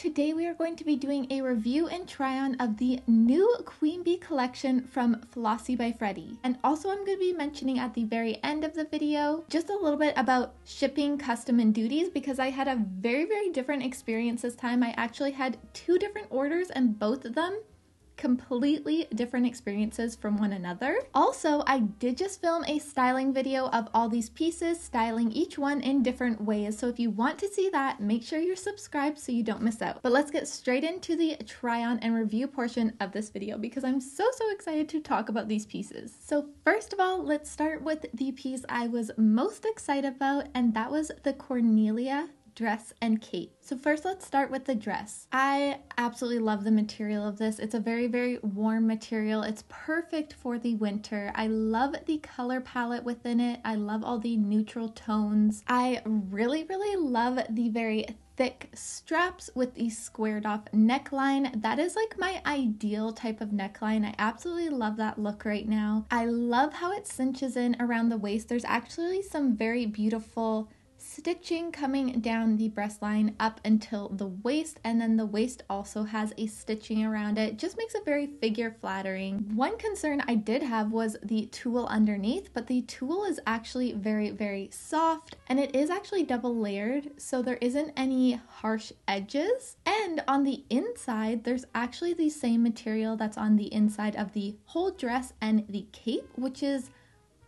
Today we are going to be doing a review and try on of the new Queen Bee collection from Flossy by Freddy. And also I'm going to be mentioning at the very end of the video just a little bit about shipping, custom, and duties because I had a very different experience this time. I actually had two different orders and both of them completely different experiences from one another. Also, I did just film a styling video of all these pieces, styling each one in different ways. So if you want to see that, make sure you're subscribed so you don't miss out. But let's get straight into the try on and review portion of this video because I'm so excited to talk about these pieces. So first of all, let's start with the piece I was most excited about, and that was the Cornelia Dress and Cape. So first let's start with the dress. I absolutely love the material of this. It's a very warm material. It's perfect for the winter. I love the color palette within it. I love all the neutral tones. I really love the very thick straps with the squared off neckline. That is like my ideal type of neckline. I absolutely love that look right now. I love how it cinches in around the waist. There's actually some very beautiful stitching coming down the breast line up until the waist, and then the waist also has a stitching around it. Just makes it very figure flattering. One concern I did have was the tulle underneath, but the tulle is actually very soft, and it is actually double layered, so there isn't any harsh edges. And on the inside, there's actually the same material that's on the inside of the whole dress and the cape, which is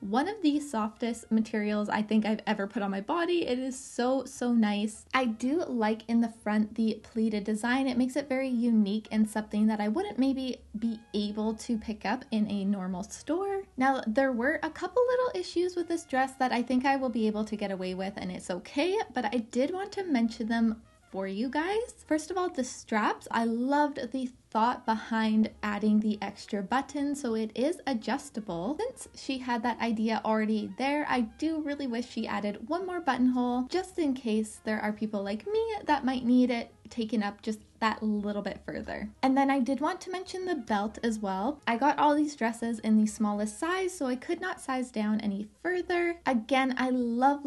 one of the softest materials I think I've ever put on my body. It is so nice. I do like in the front the pleated design. It makes it very unique and something that I wouldn't maybe be able to pick up in a normal store. Now, there were a couple little issues with this dress that I think I will be able to get away with, and it's okay, but I did want to mention them for you guys. First of all, the straps. I loved the thought behind adding the extra button, so it is adjustable. Since she had that idea already there, I do really wish she added one more buttonhole just in case there are people like me that might need it taken up just that little bit further. And then I did want to mention the belt as well. I got all these dresses in the smallest size, so I could not size down any further. Again, I love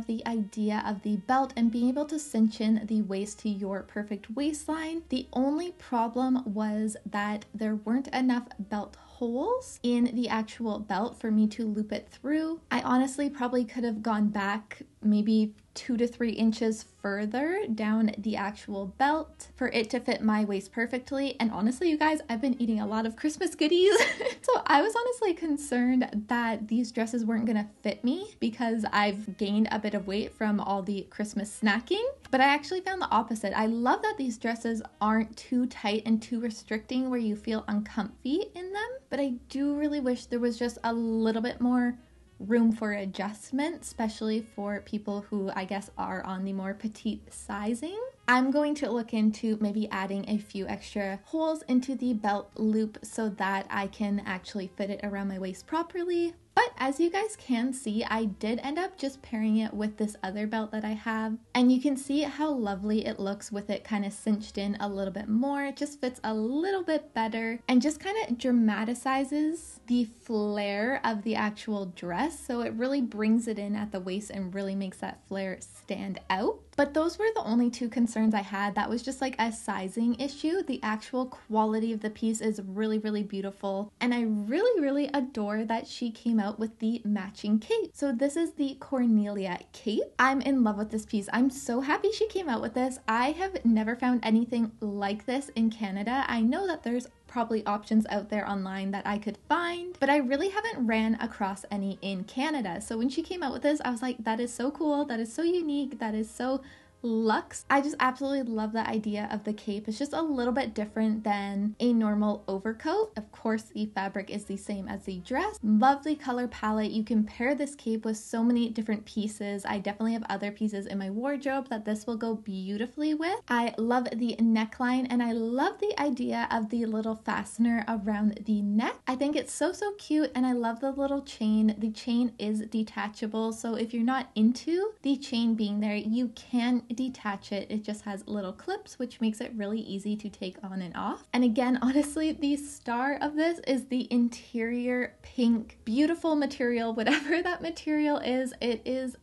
the idea of the belt and being able to cinch in the waist to your perfect waistline. The only problem was that there weren't enough belt holes in the actual belt for me to loop it through. I honestly probably could have gone back maybe 2 to 3 inches further down the actual belt for it to fit my waist perfectly. And honestly, you guys, I've been eating a lot of Christmas goodies. So I was honestly concerned that these dresses weren't gonna fit me because I've gained a bit of weight from all the Christmas snacking. But I actually found the opposite. I love that these dresses aren't too tight and too restricting where you feel uncomfy in them. But I do really wish there was just a little bit more room for adjustment, especially for people who I guess are on the more petite sizing. I'm going to look into maybe adding a few extra holes into the belt loop so that I can actually fit it around my waist properly. But as you guys can see, I did end up just pairing it with this other belt that I have. And you can see how lovely it looks with it kind of cinched in a little bit more. It just fits a little bit better and just kind of dramatizes the flare of the actual dress. So it really brings it in at the waist and really makes that flare stand out. But those were the only two concerns I had. That was just like a sizing issue. The actual quality of the piece is really beautiful. And I really adore that she came out with the matching cape. So this is the Cornelia Cape. I'm in love with this piece. I'm so happy she came out with this. I have never found anything like this in Canada. I know that there's probably options out there online that I could find, but I really haven't ran across any in Canada. So when she came out with this, I was like, that is so cool, that is so unique, that is so luxe. I just absolutely love the idea of the cape. It's just a little bit different than a normal overcoat. Of course, the fabric is the same as the dress. Lovely color palette. You can pair this cape with so many different pieces. I definitely have other pieces in my wardrobe that this will go beautifully with. I love the neckline and I love the idea of the little fastener around the neck. I think it's so cute, and I love the little chain. The chain is detachable, so if you're not into the chain being there, you can detach it. It just has little clips, which makes it really easy to take on and off. And again, honestly, the star of this is the interior pink, beautiful material. Whatever that material is, it is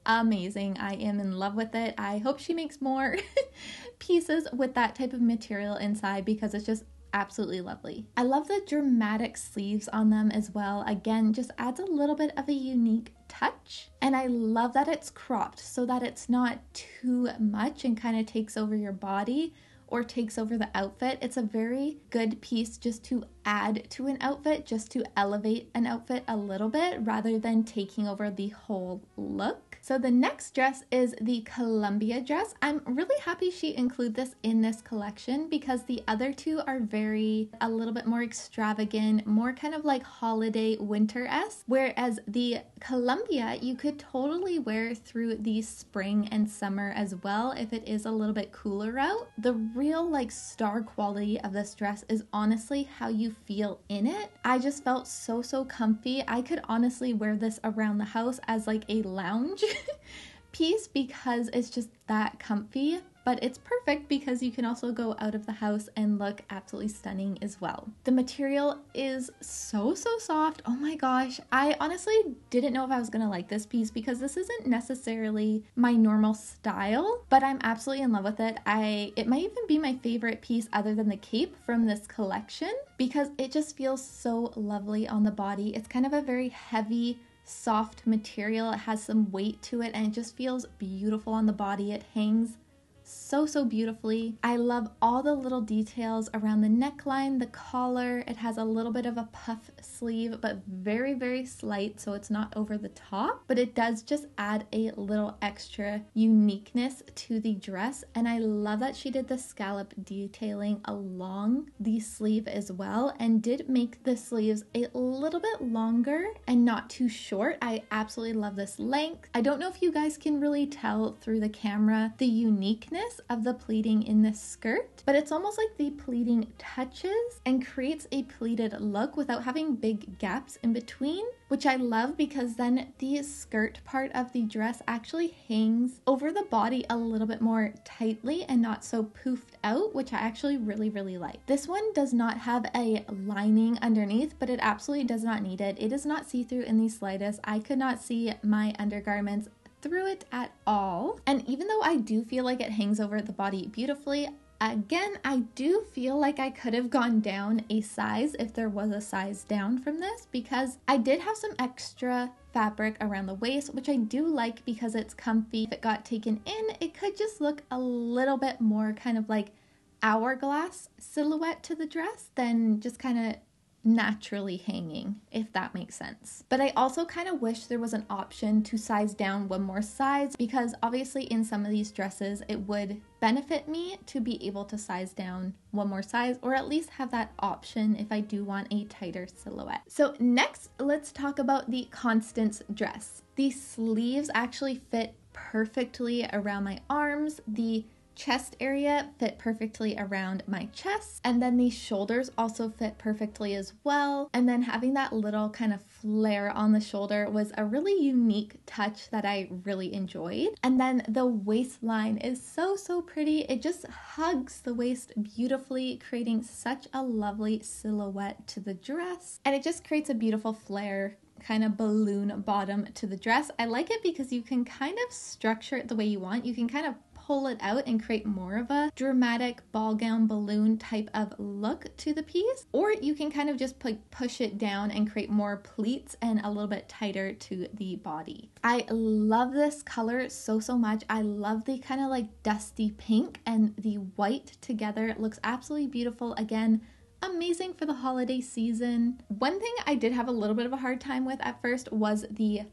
amazing. I am in love with it. I hope she makes more pieces with that type of material inside because it's just absolutely lovely. I love the dramatic sleeves on them as well. Again, just adds a little bit of a unique touch. And I love that it's cropped so that it's not too much and kind of takes over your body or takes over the outfit. It's a very good piece just to add to an outfit, just to elevate an outfit a little bit rather than taking over the whole look. So the next dress is the Cornelia dress. I'm really happy she included this in this collection because the other two are a little bit more extravagant, more kind of like holiday winter-esque, whereas the Cornelia you could totally wear through the spring and summer as well if it is a little bit cooler out. The real like star quality of this dress is honestly how you feel in it. I just felt so comfy. I could honestly wear this around the house as like a lounge piece because it's just that comfy, but it's perfect because you can also go out of the house and look absolutely stunning as well. The material is so soft. Oh my gosh. I honestly didn't know if I was gonna like this piece because this isn't necessarily my normal style, but I'm absolutely in love with it. It might even be my favorite piece other than the cape from this collection because it just feels so lovely on the body. It's kind of a very heavy, soft material. It has some weight to it and it just feels beautiful on the body. It hangs so beautifully. I love all the little details around the neckline, the collar. It has a little bit of a puff sleeve, but very slight, so it's not over the top, but it does just add a little extra uniqueness to the dress. And I love that she did the scallop detailing along the sleeve as well and did make the sleeves a little bit longer and not too short. I absolutely love this length. I don't know if you guys can really tell through the camera the uniqueness of the pleating in this skirt, but it's almost like the pleating touches and creates a pleated look without having big gaps in between, which I love because then the skirt part of the dress actually hangs over the body a little bit more tightly and not so poofed out, which I actually really like. This one does not have a lining underneath, but it absolutely does not need it. It is not see-through in the slightest. I could not see my undergarments through it at all. And even though I do feel like it hangs over the body beautifully, again, I do feel like I could have gone down a size if there was a size down from this because I did have some extra fabric around the waist, which I do like because it's comfy. If it got taken in, it could just look a little bit more kind of like hourglass silhouette to the dress than just kind of naturally hanging, if that makes sense. But I also kind of wish there was an option to size down one more size because obviously in some of these dresses it would benefit me to be able to size down one more size or at least have that option if I do want a tighter silhouette. So next, let's talk about the Constance dress. The sleeves actually fit perfectly around my arms. The chest area fit perfectly around my chest, and then the shoulders also fit perfectly as well. And then having that little kind of flare on the shoulder was a really unique touch that I really enjoyed. And then the waistline is so pretty. It just hugs the waist beautifully, creating such a lovely silhouette to the dress, and it just creates a beautiful flare kind of balloon bottom to the dress. I like it because you can kind of structure it the way you want. You can kind of pull it out and create more of a dramatic ball gown balloon type of look to the piece, or you can kind of just push it down and create more pleats and a little bit tighter to the body. I love this color so much. I love the kind of like dusty pink and the white together. It looks absolutely beautiful. Again, amazing for the holiday season. One thing I did have a little bit of a hard time with at first was the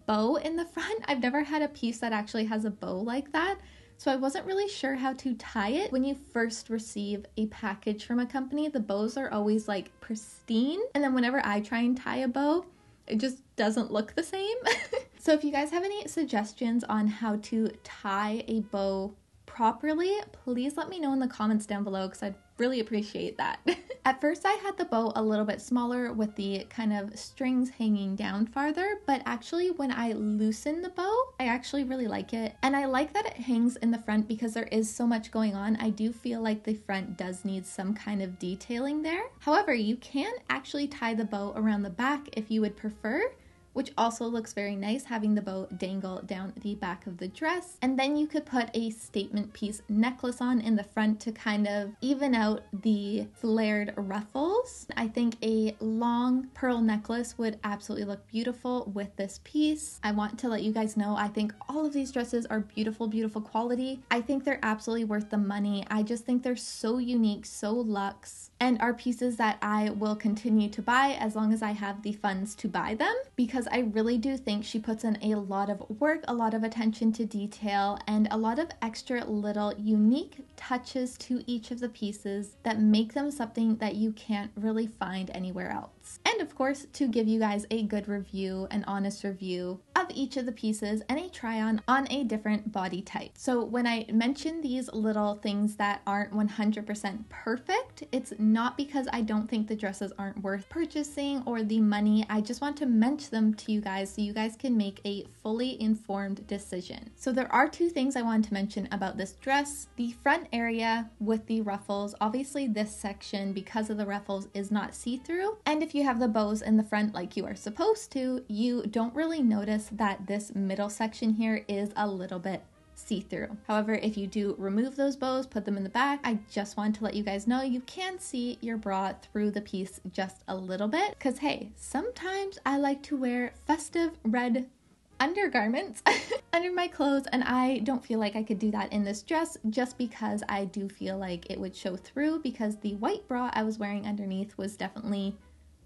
bow in the front. I've never had a piece that actually has a bow like that, so I wasn't really sure how to tie it. When you first receive a package from a company, the bows are always like pristine, and then whenever I try and tie a bow, it just doesn't look the same. So if you guys have any suggestions on how to tie a bow properly, please let me know in the comments down below because I'd really appreciate that. At first I had the bow a little bit smaller with the kind of strings hanging down farther, but actually when I loosen the bow, I actually really like it. And I like that it hangs in the front because there is so much going on. I do feel like the front does need some kind of detailing there. However, you can actually tie the bow around the back if you would prefer, which also looks very nice, having the bow dangle down the back of the dress. And then you could put a statement piece necklace on in the front to kind of even out the flared ruffles. I think a long pearl necklace would absolutely look beautiful with this piece. I want to let you guys know, I think all of these dresses are beautiful, beautiful quality. I think they're absolutely worth the money. I just think they're so unique, so luxe, and are pieces that I will continue to buy as long as I have the funds to buy them, because I really do think she puts in a lot of work, a lot of attention to detail, and a lot of extra little unique touches to each of the pieces that make them something that you can't really find anywhere else. And of course, to give you guys a good review, an honest review of each of the pieces and a try on a different body type. So when I mention these little things that aren't 100% perfect, it's not because I don't think the dresses aren't worth purchasing or the money. I just want to mention them to you guys so you guys can make a fully informed decision. So there are two things I wanted to mention about this dress. The front area with the ruffles, obviously this section, because of the ruffles, is not see-through. And if you have the bows in the front like you are supposed to, you don't really notice that this middle section here is a little bit see-through. However, if you do remove those bows, put them in the back, I just want to let you guys know you can see your bra through the piece just a little bit, because hey, sometimes I like to wear festive red undergarments under my clothes, and I don't feel like I could do that in this dress, just because I do feel like it would show through, because the white bra I was wearing underneath was definitely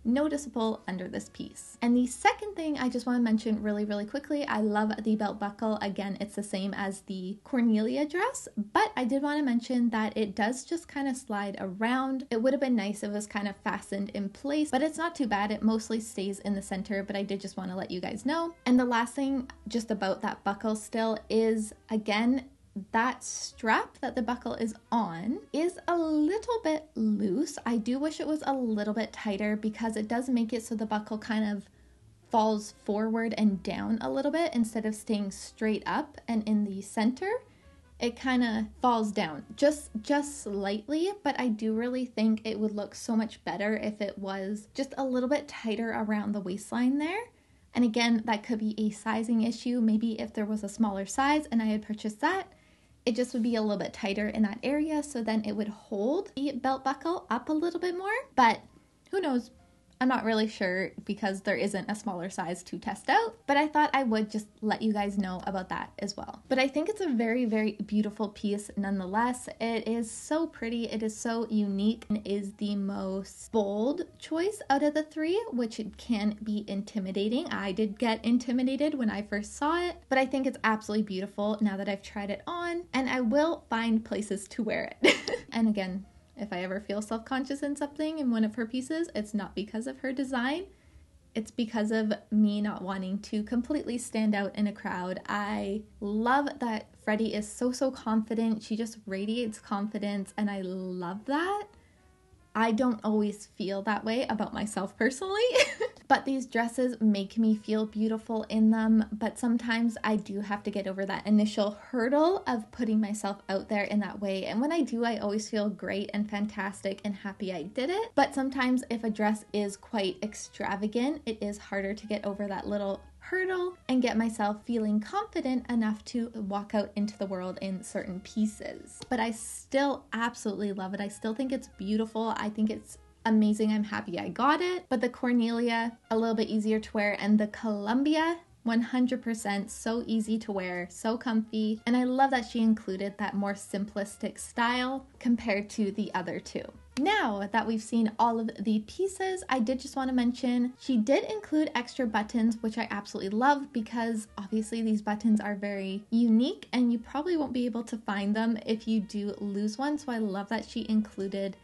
noticeable under this piece. And the second thing I just want to mention really, really quickly, I love the belt buckle. Again, it's the same as the Cornelia dress, but I did want to mention that it does just kind of slide around. It would have been nice if it was kind of fastened in place, but it's not too bad. It mostly stays in the center, but I did just want to let you guys know. And the last thing just about that buckle still is, again, that strap that the buckle is on is a little bit loose. I do wish it was a little bit tighter, because it does make it so the buckle kind of falls forward and down a little bit instead of staying straight up and in the center. It kind of falls down just slightly, but I do really think it would look so much better if it was just a little bit tighter around the waistline there. And again, that could be a sizing issue. Maybe if there was a smaller size and I had purchased that, it just would be a little bit tighter in that area, so then it would hold the belt buckle up a little bit more, but who knows? I'm not really sure, because there isn't a smaller size to test out, but I thought I would just let you guys know about that as well. But I think it's a very, very beautiful piece nonetheless. It is so pretty, it is so unique, and is the most bold choice out of the three, which can be intimidating. I did get intimidated when I first saw it, but I think it's absolutely beautiful now that I've tried it on, and I will find places to wear it. And again, if I ever feel self-conscious in something in one of her pieces, it's not because of her design. It's because of me not wanting to completely stand out in a crowd. I love that Freddy is so confident. She just radiates confidence, and I love that. I don't always feel that way about myself personally, but these dresses make me feel beautiful in them. But sometimes I do have to get over that initial hurdle of putting myself out there in that way. And when I do, I always feel great and fantastic and happy I did it. But sometimes if a dress is quite extravagant, it is harder to get over that little hurdle and get myself feeling confident enough to walk out into the world in certain pieces. But I still absolutely love it. I still think it's beautiful. I think it's amazing. I'm happy I got it. But the Cornelia, a little bit easier to wear, and the Columbia, 100% so easy to wear, so comfy. And I love that she included that more simplistic style compared to the other two. Now that we've seen all of the pieces, I did just want to mention she did include extra buttons, which I absolutely love, because obviously these buttons are very unique and you probably won't be able to find them if you do lose one. So I love that she included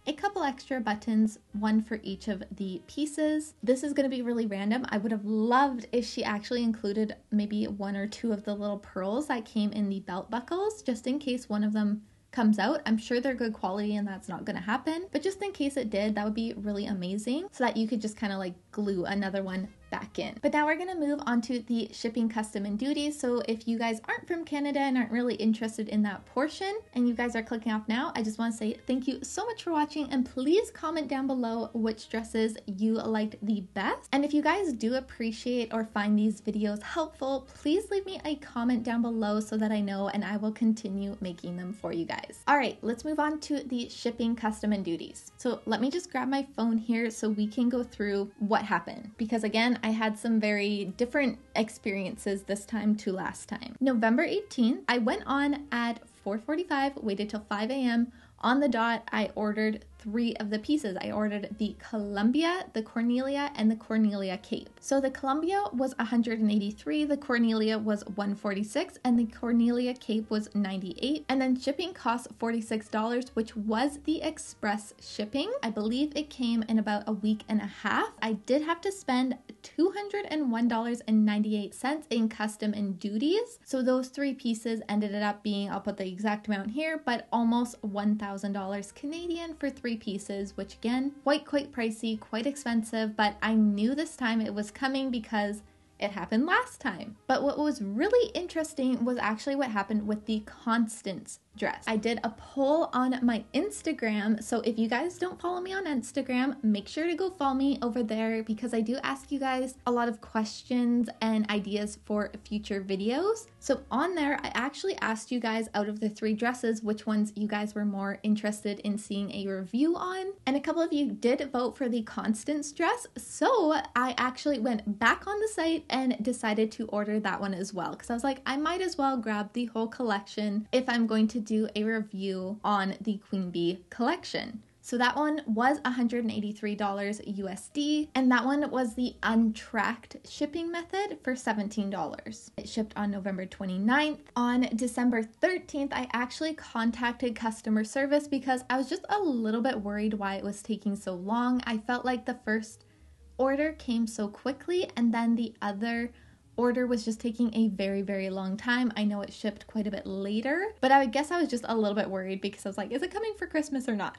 a couple extra buttons, one for each of the pieces. This is going to be really random. I would have loved if she actually included maybe one or two of the little pearls that came in the belt buckles, just in case one of them comes out. I'm sure they're good quality and that's not going to happen, but just in case it did, that would be really amazing, so that you could just kind of like glue another one back in. But now we're gonna move on to the shipping, custom, and duties. So if you guys aren't from Canada and aren't really interested in that portion and you guys are clicking off now, I just want to say thank you so much for watching, and please comment down below which dresses you liked the best. And if you guys do appreciate or find these videos helpful, please leave me a comment down below so that I know, and I will continue making them for you guys. All right, let's move on to the shipping, custom, and duties. So let me just grab my phone here so we can go through what happened, because again, I had some very different experiences this time to last time. November 18th, I went on at 4:45, waited till 5 a.m. On the dot, I ordered 3 of the pieces. I ordered the Columbia, the Cornelia, and the Cornelia Cape. So the Columbia was $183, the Cornelia was $146, and the Cornelia Cape was $98. And then shipping cost $46, which was the express shipping. I believe it came in about a week and a half. I did have to spend $201.98 in custom and duties. So those 3 pieces ended up being, I'll put the exact amount here, but almost $1,000 Canadian for 3 pieces, which again, quite pricey, quite expensive, but I knew this time it was coming because it happened last time. But what was really interesting was actually what happened with the Constance Dress. I did a poll on my Instagram, so if you guys don't follow me on Instagram, make sure to go follow me over there, because I do ask you guys a lot of questions and ideas for future videos. So on there, I actually asked you guys, out of the 3 dresses, which ones you guys were more interested in seeing a review on, and a couple of you did vote for the Constance Dress, so I actually went back on the site and decided to order that one as well, because I was like, I might as well grab the whole collection if I'm going to do a review on the Queen Bee collection. So that one was $183 USD, and that one was the untracked shipping method for $17. It shipped on November 29th. On December 13th, I actually contacted customer service because I was just a little bit worried why it was taking so long. I felt like the first order came so quickly, and then the other order was just taking a very long time. I know it shipped quite a bit later, but I guess I was just a little bit worried because I was like, is it coming for Christmas or not?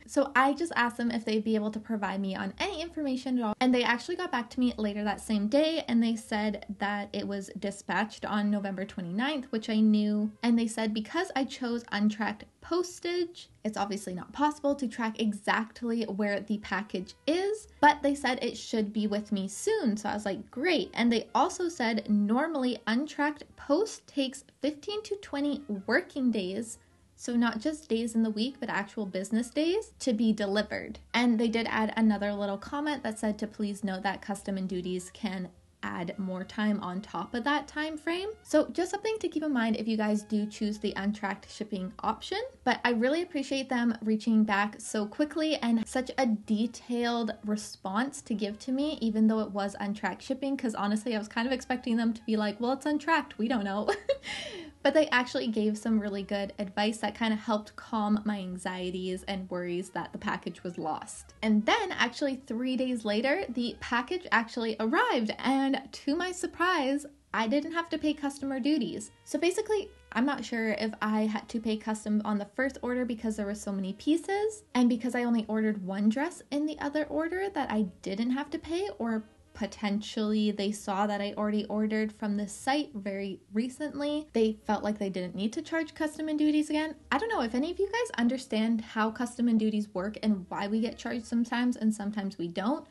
So I just asked them if they'd be able to provide me on any information at all, and they actually got back to me later that same day, and they said that it was dispatched on November 29th, which I knew, and they said because I chose untracked postage, it's obviously not possible to track exactly where the package is, but they said it should be with me soon. So I was like, great. And they also said normally untracked post takes 15 to 20 working days, so not just days in the week, but actual business days, to be delivered. And they did add another little comment that said to please note that custom and duties can add more time on top of that time frame. So just something to keep in mind if you guys do choose the untracked shipping option. But I really appreciate them reaching back so quickly and such a detailed response to give to me, even though it was untracked shipping, because honestly I was kind of expecting them to be like, well, it's untracked, we don't know. But they actually gave some really good advice that kind of helped calm my anxieties and worries that the package was lost. And then actually 3 days later, the package actually arrived, and to my surprise, I didn't have to pay customer duties. So basically, I'm not sure if I had to pay custom on the first order because there were so many pieces, and because I only ordered 1 dress in the other order that I didn't have to pay, or potentially they saw that I already ordered from this site very recently. They felt like they didn't need to charge custom and duties again. I don't know if any of you guys understand how custom and duties work and why we get charged sometimes and sometimes we don't.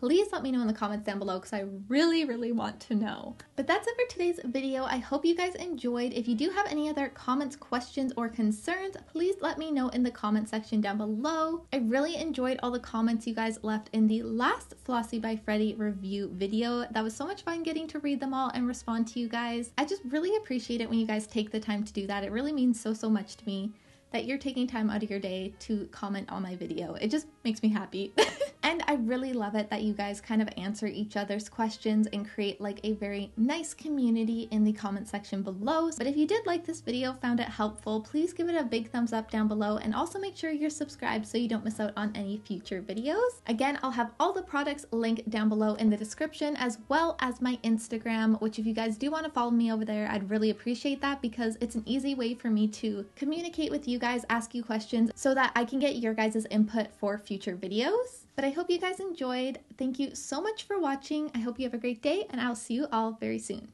Please let me know in the comments down below because I really want to know. But that's it for today's video. I hope you guys enjoyed. If you do have any other comments, questions, or concerns, please let me know in the comment section down below. I really enjoyed all the comments you guys left in the last Flossy by Freddy review video. That was so much fun getting to read them all and respond to you guys. I just really appreciate it when you guys take the time to do that. It really means so much to me that you're taking time out of your day to comment on my video. It just makes me happy. And I really love it that you guys kind of answer each other's questions and create like a very nice community in the comment section below. But if you did like this video, found it helpful, please give it a big thumbs up down below, and also make sure you're subscribed so you don't miss out on any future videos. Again, I'll have all the products linked down below in the description, as well as my Instagram, which if you guys do want to follow me over there, I'd really appreciate that because it's an easy way for me to communicate with you guys, ask you questions so that I can get your guys' input for future videos. But I hope you guys enjoyed. Thank you so much for watching. I hope you have a great day, and I'll see you all very soon.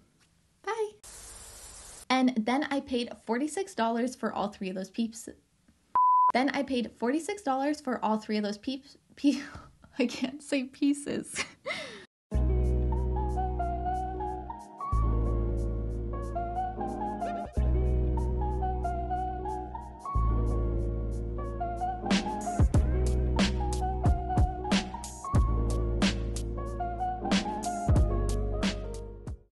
Bye. And then I paid $46 for all three of those peeps. Then I paid $46 for all three of those peeps. I can't say pieces.